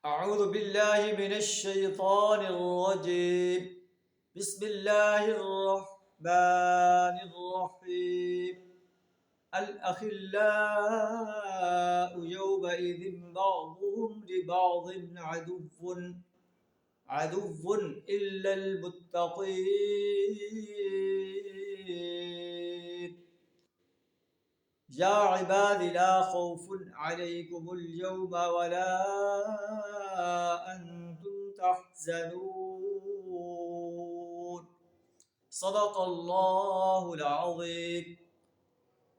أعوذ بالله من الشيطان الرجيم. بسم الله الرحمن الرحيم. الأخلاء يومئذ بعضهم لبعض عدو إلا المتقين. يا عباد لا خوف عليكم اليوم ولا أنتم تحزنون. صدق اللہ العظیم.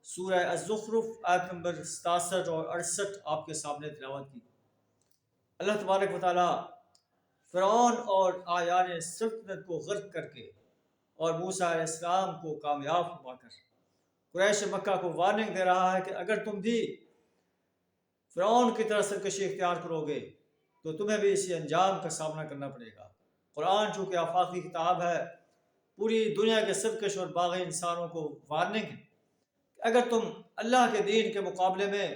سورہ الزخرف آیت نمبر 67 اور 68 آپ کے سامنے تلاوت کی. اللہ تبارک و تعالی فرعون اور آیان سلطنت کو غرق کر کے اور موسیٰ علیہ السلام کو کامیاب فرما کر قریش مکہ کو وارننگ دے رہا ہے کہ اگر تم بھی فرعون کی طرح سرکشی اختیار کرو گے تو تمہیں بھی اسی انجام کا سامنا کرنا پڑے گا. قرآن چونکہ آفاقی کتاب ہے، پوری دنیا کے سرکش اور باغی انسانوں کو وارننگ ہے کہ اگر تم اللہ کے دین کے مقابلے میں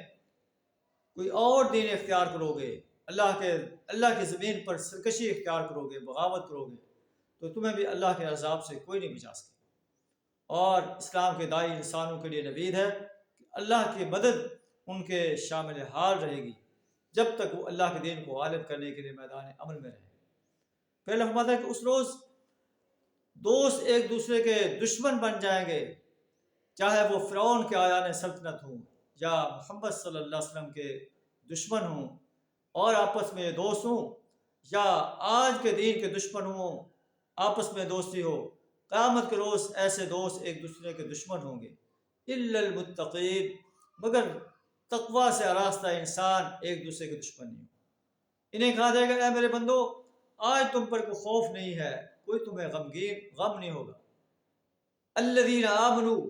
کوئی اور دین اختیار کرو گے، اللہ کی زمین پر سرکشی اختیار کرو گے، بغاوت کرو گے، تو تمہیں بھی اللہ کے عذاب سے کوئی نہیں بچا سکے. اور اسلام کے داعی انسانوں کے لیے نوید ہے کہ اللہ کی مدد ان کے شامل حال رہے گی جب تک وہ اللہ کے دین کو غالب کرنے کے لیے میدان عمل میں رہیں. پھر اللہ فرماتا ہے کہ اس روز دوست ایک دوسرے کے دشمن بن جائیں گے، چاہے وہ فرعون کے آیان سلطنت ہوں یا محمد صلی اللہ علیہ وسلم کے دشمن ہوں اور آپس میں دوست ہوں، یا آج کے دین کے دشمن ہوں، آپس میں دوستی ہو. قیامت کے روز ایسے دوست ایک دوسرے کے دشمن ہوں گے. الا المتقین، مگر تقوی سے آراستہ انسان ایک دوسرے کے دشمن نہیں ہو. انہیں کہا جائے گا اے میرے بندو، آج تم پر کوئی خوف نہیں ہے، کوئی تمہیں غم نہیں ہوگا. الذین آمنوا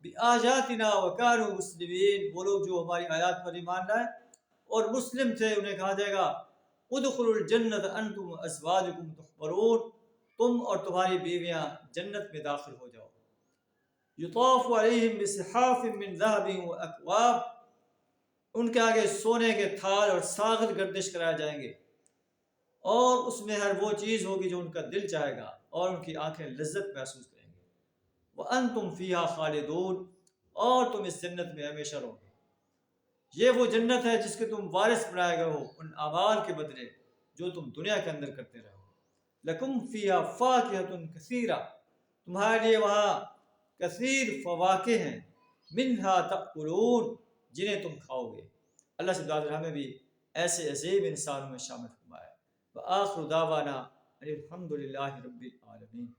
بآیاتنا وکانوا مسلمین، وہ لوگ جو ہماری آیات پر ایمان لائے اور مسلم تھے، انہیں کہا جائے گا ادخلوا الجنت انتم ازواجکم تحبرون، تم اور تمہاری بیویاں جنت میں داخل ہو جاؤ. یطاف علیہم بصحاف من ذہب واکواب، ان کے آگے سونے کے تھال اور ساغر گردش کرائے جائیں گے، اور اس میں ہر وہ چیز ہوگی جو ان کا دل چاہے گا، اور ان کی آنکھیں لذت محسوس کریں گی. وَأَنْتُمْ فِيهَا خَالِدُونَ، اور تم اس جنت میں ہمیشہ رہو گے. یہ وہ جنت ہے جس کے تم وارث بنائے گئے ہو ان اعمال کے بدلے جو تم دنیا کے اندر کرتے رہو. لَكُمْ فِيهَا فَاكِهَةٌ كَثِيرَةٌ، تمہارے لیے وہاں کثیر فواکہ ہیں، منہا تأکلون، جنہیں تم کھاؤ گے. اللہ سے دعا ہمیں بھی ایسے عظیم انسانوں میں شامل فرمائے. وآخر دعوانا الحمد للہ رب العالمین.